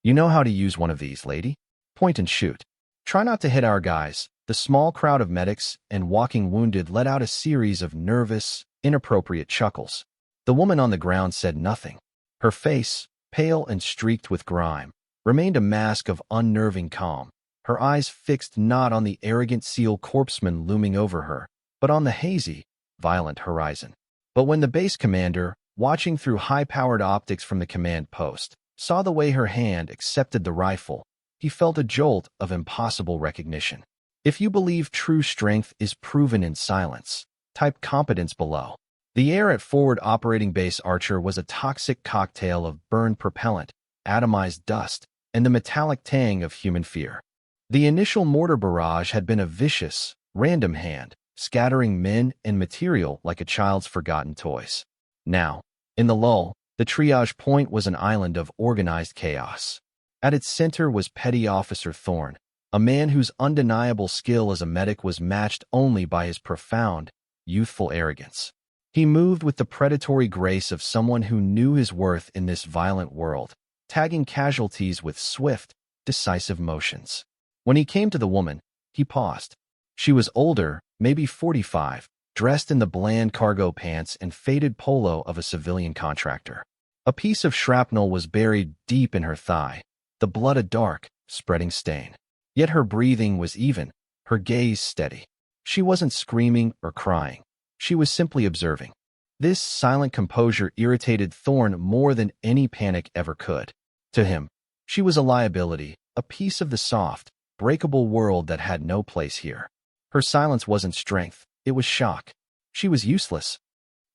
You know how to use one of these, lady? Point and shoot. Try not to hit our guys. The small crowd of medics and walking wounded let out a series of nervous, inappropriate chuckles. The woman on the ground said nothing. Her face, pale and streaked with grime, remained a mask of unnerving calm, her eyes fixed not on the arrogant SEAL corpsman looming over her, but on the hazy, violent horizon. But when the base commander, watching through high-powered optics from the command post, saw the way her hand accepted the rifle, he felt a jolt of impossible recognition. If you believe true strength is proven in silence, type competence below. The air at Forward Operating Base Archer was a toxic cocktail of burned propellant, atomized dust, and the metallic tang of human fear. The initial mortar barrage had been a vicious, random hand, scattering men and material like a child's forgotten toys. Now, in the lull, the triage point was an island of organized chaos. At its center was Petty Officer Thorne, a man whose undeniable skill as a medic was matched only by his profound, youthful arrogance. He moved with the predatory grace of someone who knew his worth in this violent world, tagging casualties with swift, decisive motions. When he came to the woman, he paused. She was older, maybe 45, dressed in the bland cargo pants and faded polo of a civilian contractor. A piece of shrapnel was buried deep in her thigh, the blood a dark, spreading stain. Yet her breathing was even, her gaze steady. She wasn't screaming or crying. She was simply observing. This silent composure irritated Thorne more than any panic ever could. To him, she was a liability, a piece of the soft, breakable world that had no place here. Her silence wasn't strength, it was shock. She was useless.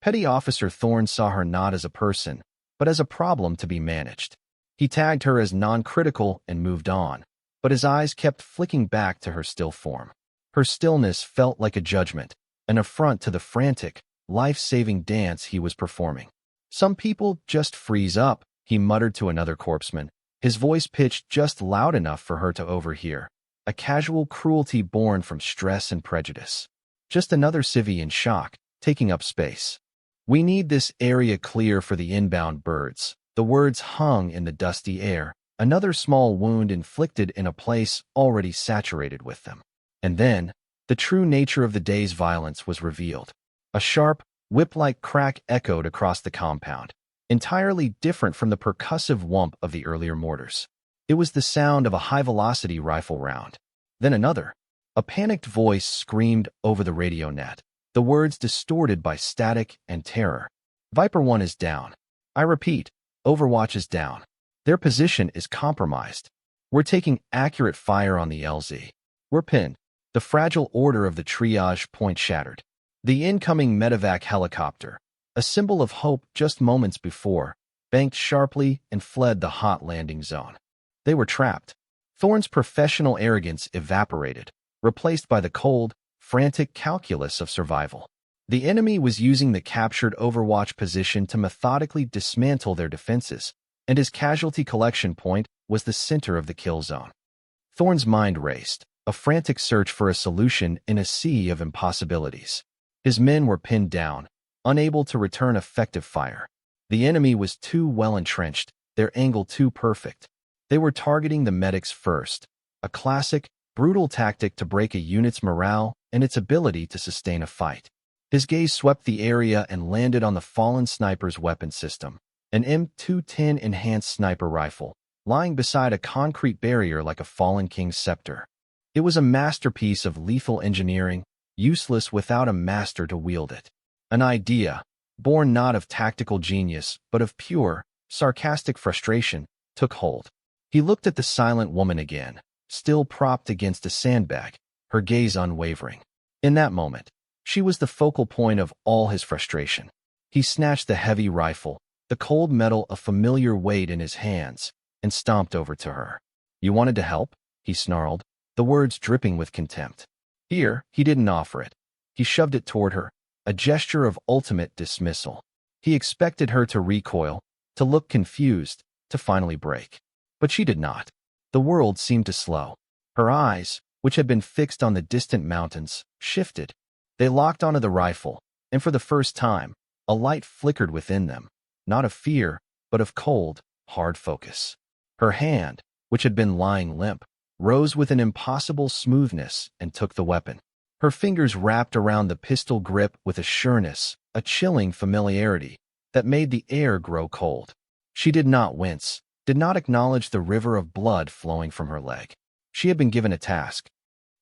Petty Officer Thorne saw her not as a person, but as a problem to be managed. He tagged her as non-critical and moved on, but his eyes kept flicking back to her still form. Her stillness felt like a judgment, an affront to the frantic, life-saving dance he was performing. Some people just freeze up, he muttered to another corpsman, his voice pitched just loud enough for her to overhear. A casual cruelty born from stress and prejudice. Just another civvy in shock, taking up space. We need this area clear for the inbound birds. The words hung in the dusty air, another small wound inflicted in a place already saturated with them. And then, the true nature of the day's violence was revealed. A sharp, whip-like crack echoed across the compound, entirely different from the percussive whump of the earlier mortars. It was the sound of a high-velocity rifle round. Then another. A panicked voice screamed over the radio net, the words distorted by static and terror. Viper 1 is down. I repeat, Overwatch is down. Their position is compromised. We're taking accurate fire on the LZ. We're pinned. The fragile order of the triage point shattered. The incoming medevac helicopter, a symbol of hope just moments before, banked sharply and fled the hot landing zone. They were trapped. Thorne's professional arrogance evaporated, replaced by the cold, frantic calculus of survival. The enemy was using the captured Overwatch position to methodically dismantle their defenses, and his casualty collection point was the center of the kill zone. Thorne's mind raced, a frantic search for a solution in a sea of impossibilities. His men were pinned down, unable to return effective fire. The enemy was too well entrenched, their angle too perfect. They were targeting the medics first, a classic, brutal tactic to break a unit's morale and its ability to sustain a fight. His gaze swept the area and landed on the fallen sniper's weapon system, an M210 enhanced sniper rifle, lying beside a concrete barrier like a fallen king's scepter. It was a masterpiece of lethal engineering, useless without a master to wield it. An idea, born not of tactical genius, but of pure, sarcastic frustration, took hold. He looked at the silent woman again, still propped against a sandbag, her gaze unwavering. In that moment, she was the focal point of all his frustration. He snatched the heavy rifle, the cold metal a familiar weight in his hands, and stomped over to her. You wanted to help? He snarled, the words dripping with contempt. Here, he didn't offer it. He shoved it toward her, a gesture of ultimate dismissal. He expected her to recoil, to look confused, to finally break. But she did not. The world seemed to slow. Her eyes, which had been fixed on the distant mountains, shifted. They locked onto the rifle, and for the first time, a light flickered within them, not of fear, but of cold, hard focus. Her hand, which had been lying limp, rose with an impossible smoothness and took the weapon. Her fingers wrapped around the pistol grip with a sureness, a chilling familiarity that made the air grow cold. She did not wince, did not acknowledge the river of blood flowing from her leg. She had been given a task.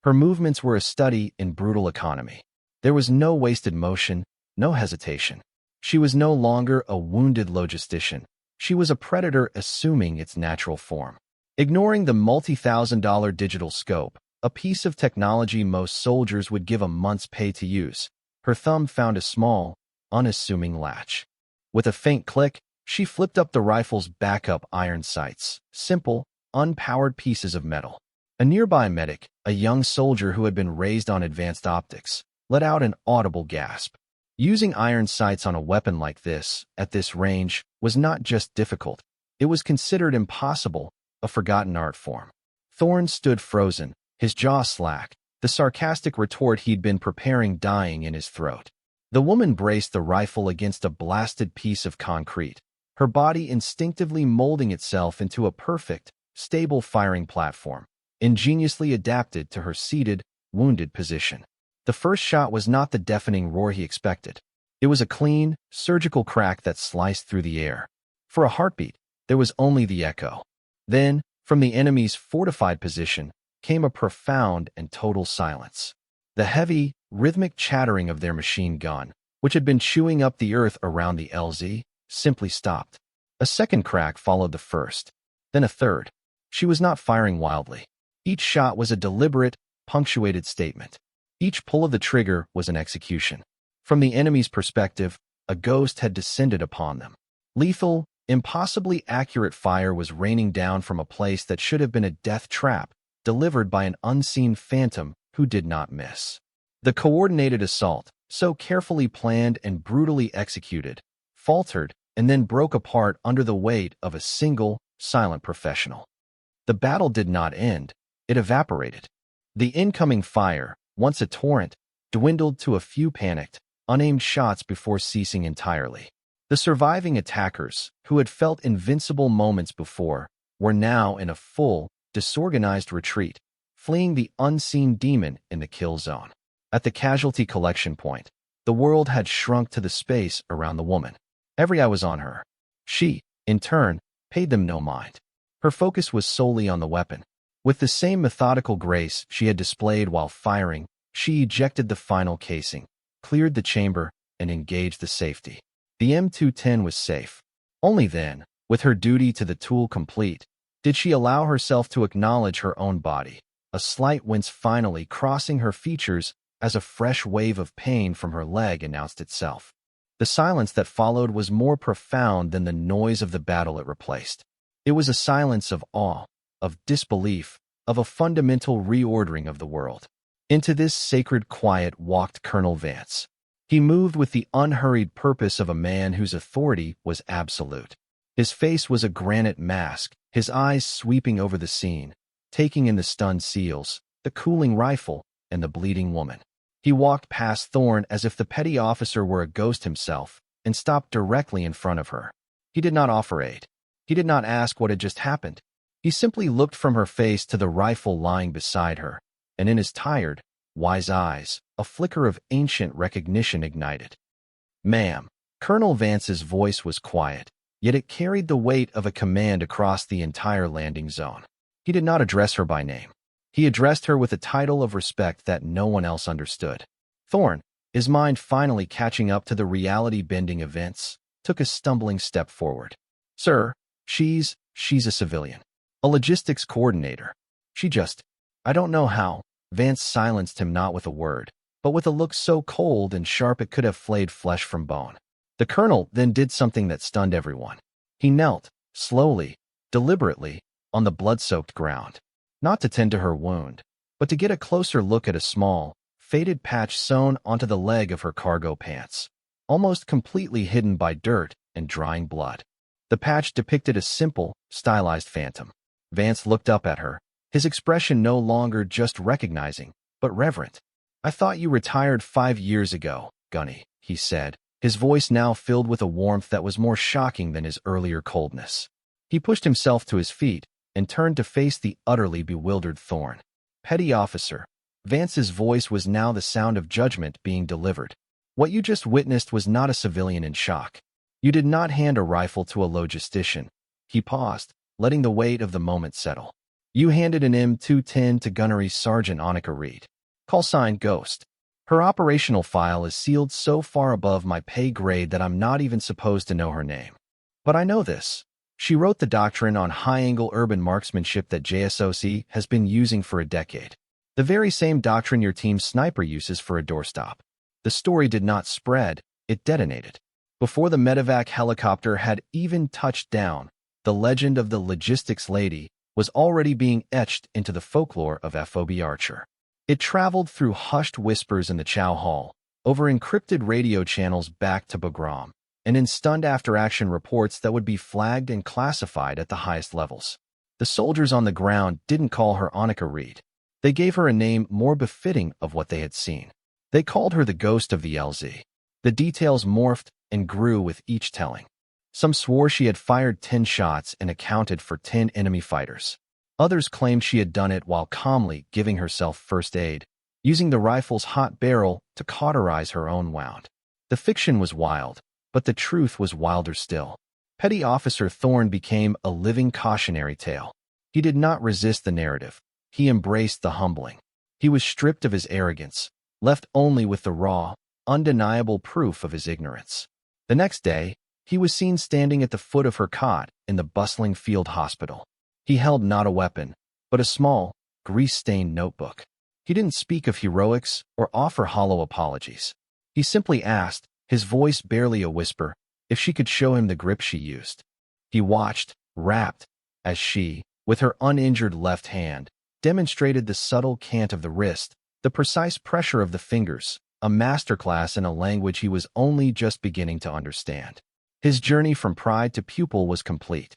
Her movements were a study in brutal economy. There was no wasted motion, no hesitation. She was no longer a wounded logistician. She was a predator assuming its natural form. Ignoring the multi-thousand-dollar digital scope, a piece of technology most soldiers would give a month's pay to use, her thumb found a small, unassuming latch. With a faint click, she flipped up the rifle's backup iron sights, simple, unpowered pieces of metal. A nearby medic, a young soldier who had been raised on advanced optics, let out an audible gasp. Using iron sights on a weapon like this, at this range, was not just difficult. It was considered impossible, a forgotten art form. Thorne stood frozen, his jaw slack, the sarcastic retort he'd been preparing dying in his throat. The woman braced the rifle against a blasted piece of concrete, her body instinctively molding itself into a perfect, stable firing platform, ingeniously adapted to her seated, wounded position. The first shot was not the deafening roar he expected. It was a clean, surgical crack that sliced through the air. For a heartbeat, there was only the echo. Then, from the enemy's fortified position, came a profound and total silence. The heavy, rhythmic chattering of their machine gun, which had been chewing up the earth around the LZ, simply stopped. A second crack followed the first, then a third. She was not firing wildly. Each shot was a deliberate, punctuated statement. Each pull of the trigger was an execution. From the enemy's perspective, a ghost had descended upon them. Lethal, impossibly accurate fire was raining down from a place that should have been a death trap, delivered by an unseen phantom who did not miss. The coordinated assault, so carefully planned and brutally executed, faltered and then broke apart under the weight of a single, silent professional. The battle did not end, it evaporated. The incoming fire, once a torrent, dwindled to a few panicked, unaimed shots before ceasing entirely. The surviving attackers, who had felt invincible moments before, were now in a full, disorganized retreat, fleeing the unseen demon in the kill zone. At the casualty collection point, the world had shrunk to the space around the woman. Every eye was on her. She, in turn, paid them no mind. Her focus was solely on the weapon. With the same methodical grace she had displayed while firing, she ejected the final casing, cleared the chamber, and engaged the safety. The M210 was safe. Only then, with her duty to the tool complete, did she allow herself to acknowledge her own body, a slight wince finally crossing her features as a fresh wave of pain from her leg announced itself. The silence that followed was more profound than the noise of the battle it replaced. It was a silence of awe, of disbelief, of a fundamental reordering of the world. Into this sacred quiet walked Colonel Vance. He moved with the unhurried purpose of a man whose authority was absolute. His face was a granite mask, his eyes sweeping over the scene, taking in the stunned SEALs, the cooling rifle, and the bleeding woman. He walked past Thorne as if the petty officer were a ghost himself, and stopped directly in front of her. He did not offer aid. He did not ask what had just happened. He simply looked from her face to the rifle lying beside her, and in his tired, wise eyes, a flicker of ancient recognition ignited. "Ma'am." Colonel Vance's voice was quiet, yet it carried the weight of a command across the entire landing zone. He did not address her by name. He addressed her with a title of respect that no one else understood. Thorne, his mind finally catching up to the reality-bending events, took a stumbling step forward. "Sir, she's a civilian. A logistics coordinator. I don't know how." Vance silenced him not with a word, but with a look so cold and sharp it could have flayed flesh from bone. The colonel then did something that stunned everyone. He knelt, slowly, deliberately, on the blood-soaked ground. Not to tend to her wound, but to get a closer look at a small, faded patch sewn onto the leg of her cargo pants, almost completely hidden by dirt and drying blood. The patch depicted a simple, stylized phantom. Vance looked up at her, his expression no longer just recognizing, but reverent. "I thought you retired 5 years ago, Gunny," he said, his voice now filled with a warmth that was more shocking than his earlier coldness. He pushed himself to his feet and turned to face the utterly bewildered Thorne. Petty officer. Vance's voice was now the sound of judgment being delivered. What you just witnessed was not a civilian in shock. You did not hand a rifle to a logistician. He paused, letting the weight of the moment settle. You handed an M210 to Gunnery Sergeant Annika Reed. Call sign Ghost. Her operational file is sealed so far above my pay grade that I'm not even supposed to know her name. But I know this. She wrote the doctrine on high-angle urban marksmanship that JSOC has been using for a decade. The very same doctrine your team's sniper uses for a doorstop. The story did not spread, it detonated. Before the medevac helicopter had even touched down, the legend of the logistics lady was already being etched into the folklore of FOB Archer. It traveled through hushed whispers in the Chow Hall, over encrypted radio channels back to Bagram, and in stunned after-action reports that would be flagged and classified at the highest levels. The soldiers on the ground didn't call her Annika Reed. They gave her a name more befitting of what they had seen. They called her the ghost of the LZ. The details morphed and grew with each telling. Some swore she had fired 10 shots and accounted for 10 enemy fighters. Others claimed she had done it while calmly giving herself first aid, using the rifle's hot barrel to cauterize her own wound. The fiction was wild, but the truth was wilder still. Petty Officer Thorne became a living cautionary tale. He did not resist the narrative. He embraced the humbling. He was stripped of his arrogance, left only with the raw, undeniable proof of his ignorance. The next day, he was seen standing at the foot of her cot in the bustling field hospital. He held not a weapon, but a small, grease-stained notebook. He didn't speak of heroics or offer hollow apologies. He simply asked, his voice barely a whisper, if she could show him the grip she used. He watched, rapt, as she, with her uninjured left hand, demonstrated the subtle cant of the wrist, the precise pressure of the fingers, a masterclass in a language he was only just beginning to understand. His journey from pride to pupil was complete.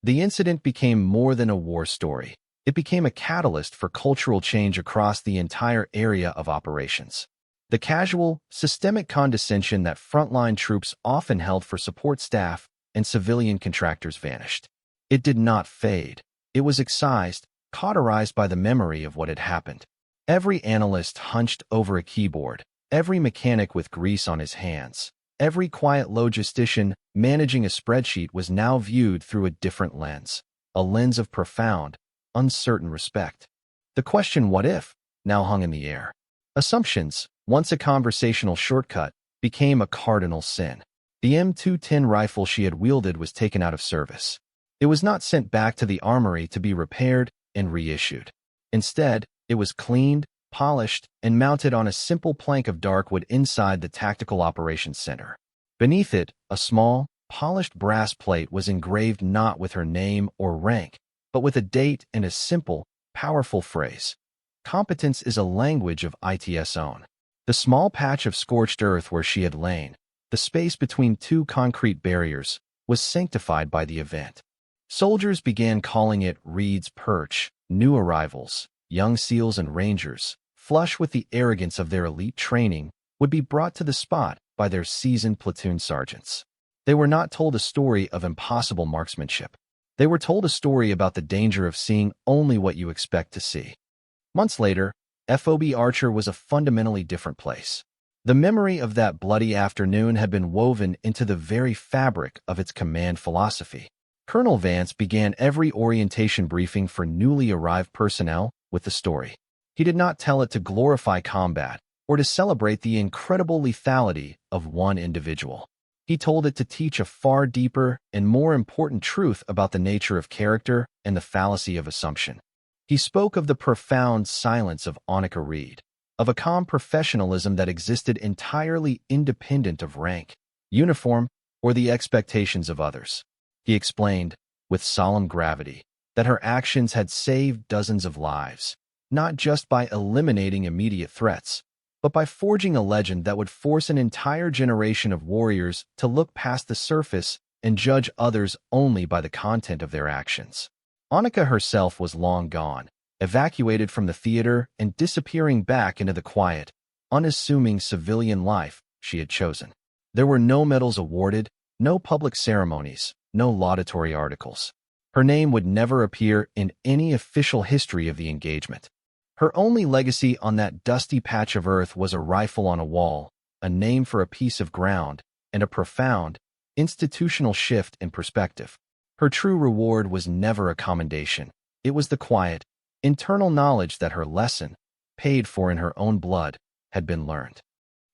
The incident became more than a war story. It became a catalyst for cultural change across the entire area of operations. The casual, systemic condescension that frontline troops often held for support staff and civilian contractors vanished. It did not fade. It was excised, cauterized by the memory of what had happened. Every analyst hunched over a keyboard, every mechanic with grease on his hands, every quiet logistician managing a spreadsheet was now viewed through a different lens, a lens of profound, uncertain respect. The question "what if?" now hung in the air. Assumptions, once a conversational shortcut, became a cardinal sin. The M210 rifle she had wielded was taken out of service. It was not sent back to the armory to be repaired and reissued. Instead, it was cleaned, polished, and mounted on a simple plank of darkwood inside the Tactical Operations Center. Beneath it, a small, polished brass plate was engraved not with her name or rank, but with a date and a simple, powerful phrase. Competence is a language of IT's own. The small patch of scorched earth where she had lain, the space between two concrete barriers, was sanctified by the event. Soldiers began calling it Reed's Perch. New arrivals, young SEALs and Rangers, flush with the arrogance of their elite training, would be brought to the spot by their seasoned platoon sergeants. They were not told a story of impossible marksmanship. They were told a story about the danger of seeing only what you expect to see. Months later, FOB Archer was a fundamentally different place. The memory of that bloody afternoon had been woven into the very fabric of its command philosophy. Colonel Vance began every orientation briefing for newly arrived personnel with the story. He did not tell it to glorify combat or to celebrate the incredible lethality of one individual. He told it to teach a far deeper and more important truth about the nature of character and the fallacy of assumption. He spoke of the profound silence of Annika Reed, of a calm professionalism that existed entirely independent of rank, uniform, or the expectations of others. He explained, with solemn gravity, that her actions had saved dozens of lives, not just by eliminating immediate threats, but by forging a legend that would force an entire generation of warriors to look past the surface and judge others only by the content of their actions. Annika herself was long gone, evacuated from the theater and disappearing back into the quiet, unassuming civilian life she had chosen. There were no medals awarded, no public ceremonies, no laudatory articles. Her name would never appear in any official history of the engagement. Her only legacy on that dusty patch of earth was a rifle on a wall, a name for a piece of ground, and a profound, institutional shift in perspective. Her true reward was never a commendation. It was the quiet, internal knowledge that her lesson, paid for in her own blood, had been learned.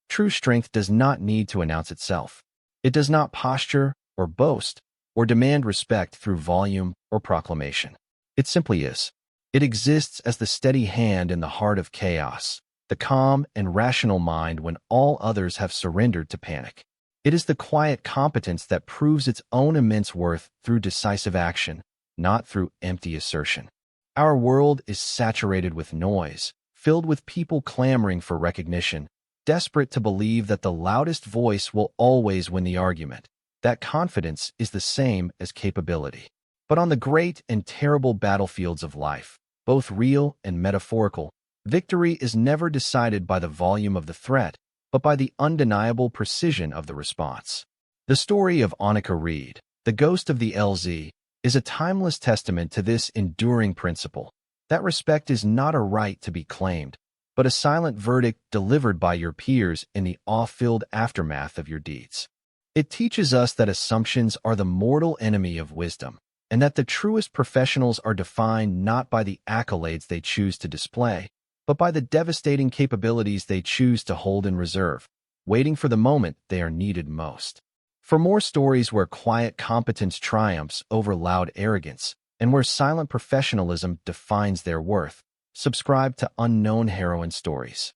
True strength does not need to announce itself. It does not posture or boast or demand respect through volume or proclamation. It simply is. It exists as the steady hand in the heart of chaos, the calm and rational mind when all others have surrendered to panic. It is the quiet competence that proves its own immense worth through decisive action, not through empty assertion. Our world is saturated with noise, filled with people clamoring for recognition, desperate to believe that the loudest voice will always win the argument. That confidence is the same as capability. But on the great and terrible battlefields of life, both real and metaphorical, victory is never decided by the volume of the threat, but by the undeniable precision of the response. The story of Annika Reed, the ghost of the LZ, is a timeless testament to this enduring principle, that respect is not a right to be claimed, but a silent verdict delivered by your peers in the awe-filled aftermath of your deeds. It teaches us that assumptions are the mortal enemy of wisdom, and that the truest professionals are defined not by the accolades they choose to display, but by the devastating capabilities they choose to hold in reserve, waiting for the moment they are needed most. For more stories where quiet competence triumphs over loud arrogance, and where silent professionalism defines their worth, subscribe to Unknown Heroine Stories.